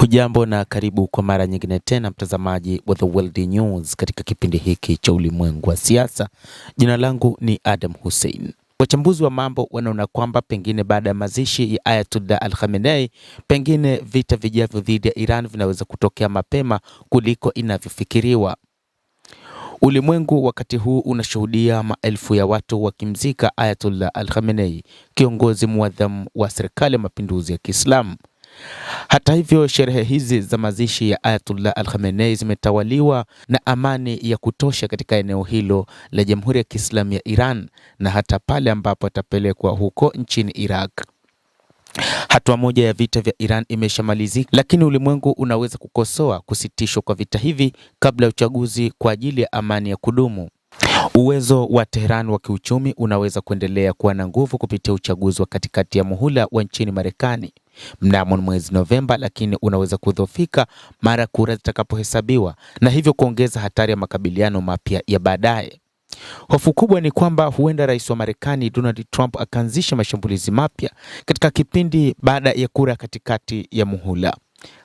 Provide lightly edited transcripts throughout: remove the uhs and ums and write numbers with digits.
Hujambo na karibu kwa mara nyingine tena mtazamaji wa The World News katika kipindi hiki cha ulimwengu wa siasa. Jina langu ni Adam Hussein. Wachambuzi wa mambo wanaona kwamba pengine baada ya mazishi ya Ayatollah Al-Khamenei, pengine vita vijavyo dhidi ya Iran vinaweza kutokea mapema kuliko inavyofikiriwa. Ulimwengu wakati huu unashuhudia maelfu ya watu wakimzika Ayatollah Al-Khamenei, kiongozi muadhamu wa serikali ya mapinduzi ya Kiislamu. Hata hivyo, sherehe hizi za mazishi ya Ayatollah Al-Khamenei zimetawaliwa na amani ya kutosha katika eneo hilo la Jamhuri ya Kiislamu ya Iran, na hata pale ambapo atapelekwa huko nchini Iraq. Hatua moja ya vita vya Iran imeshamalizika, lakini ulimwengu unaweza kukosoa kusitishwa kwa vita hivi kabla ya uchaguzi kwa ajili ya amani ya kudumu. Uwezo wa Tehran wa kiuchumi unaweza kuendelea kuwa na nguvu kupitia uchaguzi wa katikati ya muhula wa nchini Marekani mnamo mwezi Novemba, lakini unaweza kudhoofika mara kura zitakapohesabiwa na hivyo kuongeza hatari ya makabiliano mapya ya baadaye. Hofu kubwa ni kwamba huenda rais wa Marekani Donald Trump akaanzisha mashambulizi mapya katika kipindi baada ya kura katikati ya muhula.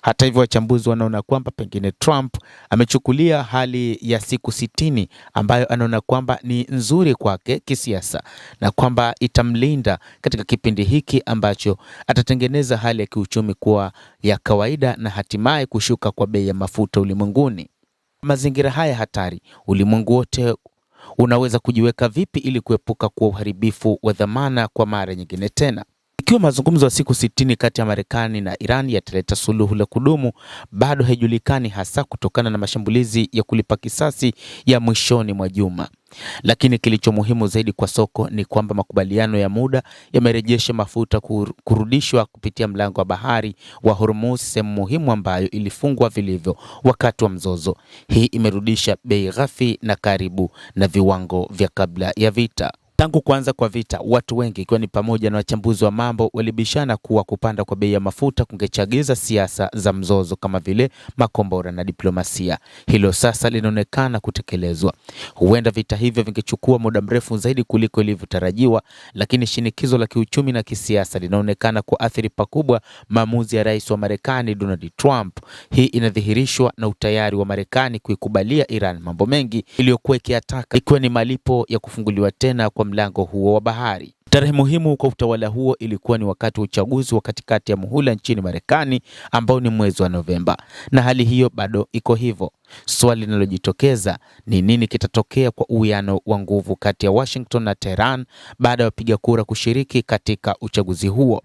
Hata hivyo, wachambuzi wanaona kwamba pengine Trump amechukulia hali ya siku 60 ambayo anaona kwamba ni nzuri kwake kisiasa na kwamba itamlinda katika kipindi hiki ambacho atatengeneza hali ya kiuchumi kuwa ya kawaida na hatimaye kushuka kwa bei ya mafuta ulimwenguni. Mazingira haya hatari, ulimwengu wote unaweza kujiweka vipi ili kuepuka kwa uharibifu wa dhamana kwa mara nyingine tena? Ikiwa mazungumzo ya siku 60 kati ya Marekani na Iran yataleta suluhu la kudumu, bado haijulikani, hasa kutokana na mashambulizi ya kulipa kisasi ya mwishoni mwa juma. Lakini kilicho muhimu zaidi kwa soko ni kwamba makubaliano ya muda yamerejesha mafuta kurudishwa kupitia mlango wa bahari wa Hormuz, sehemu muhimu ambayo ilifungwa vilivyo wakati wa mzozo. Hii imerudisha bei ghafi na karibu na viwango vya kabla ya vita. Tangu kuanza kwa vita, watu wengi ikiwa ni pamoja na wachambuzi wa mambo walibishana kuwa kupanda kwa bei ya mafuta kungechagiza siasa za mzozo kama vile makombora na diplomasia. Hilo sasa linaonekana kutekelezwa. Huenda vita hivyo vingechukua muda mrefu zaidi kuliko ilivyotarajiwa, lakini shinikizo la kiuchumi na kisiasa linaonekana kuathiri pakubwa maamuzi ya rais wa Marekani Donald Trump. Hii inadhihirishwa na utayari wa Marekani kuikubalia Iran mambo mengi iliyokuwa ikiyataka, ikiwa ni malipo ya kufunguliwa tena kwa mlango huo wa bahari. Tarehe muhimu kwa utawala huo ilikuwa ni wakati wa uchaguzi wa katikati ya muhula nchini Marekani ambao ni mwezi wa Novemba, na hali hiyo bado iko hivyo. Swali linalojitokeza ni nini kitatokea kwa uwiano wa nguvu kati ya Washington na Tehran baada ya wapiga kura kushiriki katika uchaguzi huo.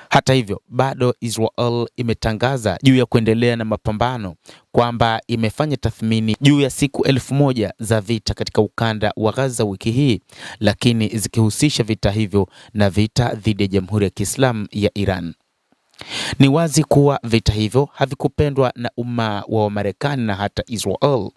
Hata hivyo, bado Israel imetangaza juu ya kuendelea na mapambano, kwamba imefanya tathmini juu ya siku 1000 za vita katika ukanda wa Gaza wiki hii, lakini zikihusisha vita hivyo na vita dhidi ya Jamhuri ya Kiislamu ya Iran. Ni wazi kuwa vita hivyo havikupendwa na umma wa Marekani na hata Israel.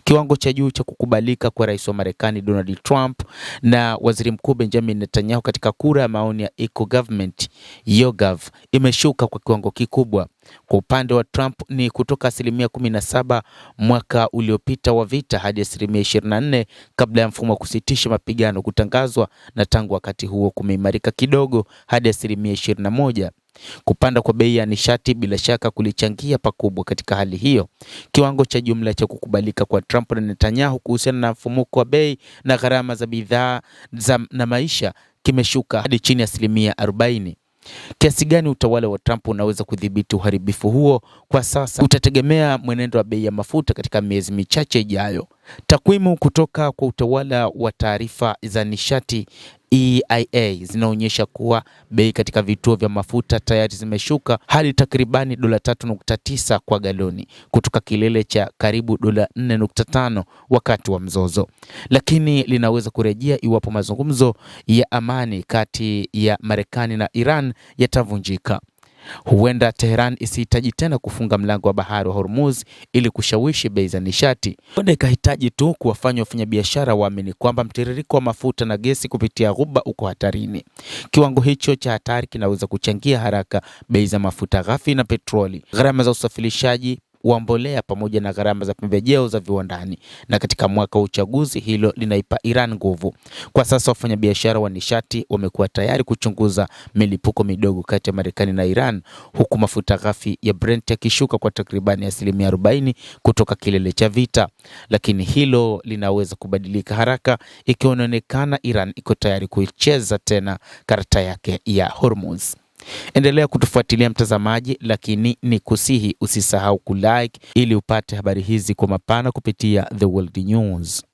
Kiwango cha juu cha kukubalika kwa rais wa Marekani Donald Trump na waziri mkuu Benjamin Netanyahu katika kura ya maoni ya Eco-Government YouGov imeshuka kwa kiwango kikubwa. Kwa upande wa Trump ni kutoka 17% mwaka uliopita wa vita hadi 24% kabla ya mfumo wa kusitisha mapigano kutangazwa, na tangu wakati huo kumeimarika kidogo hadi 21%. Kupanda kwa bei ya nishati bila shaka kulichangia pakubwa katika hali hiyo. Kiwango cha jumla cha kukubalika kwa Trump na Netanyahu kuhusiana na mfumuko wa bei na gharama za bidhaa na maisha kimeshuka hadi chini ya 40%. Kiasi gani utawala wa Trump unaweza kudhibiti uharibifu huo kwa sasa utategemea mwenendo wa bei ya mafuta katika miezi michache ijayo. Takwimu kutoka kwa utawala wa taarifa za nishati EIA zinaonyesha kuwa bei katika vituo vya mafuta tayari zimeshuka hadi takribani dola 3.9 kwa galoni kutoka kilele cha karibu dola 4.5 wakati wa mzozo, lakini linaweza kurejea iwapo mazungumzo ya amani kati ya Marekani na Iran yatavunjika. Huenda Tehran isihitaji tena kufunga mlango wa bahari wa Hormuz ili kushawishi bei za nishati. Huenda ikahitaji tu kuwafanya wafanyabiashara waamini kwamba mtiririko wa mafuta na gesi kupitia Ghuba uko hatarini. Kiwango hicho cha hatari kinaweza kuchangia haraka bei za mafuta ghafi na petroli, gharama za usafirishaji, wa mbolea pamoja na gharama za pembejeo za viwandani. Na katika mwaka wa uchaguzi, hilo linaipa Iran nguvu. Kwa sasa wafanyabiashara wa nishati wamekuwa tayari kuchunguza milipuko midogo kati ya Marekani na Iran, huku mafuta ghafi ya Brent yakishuka kwa takribani 40% kutoka kilele cha vita. Lakini hilo linaweza kubadilika haraka ikiwa inaonekana Iran iko tayari kuicheza tena karata yake ya Hormuz. Endelea kutufuatilia mtazamaji, lakini ni kusihi usisahau kulike ili upate habari hizi kwa mapana kupitia The World News.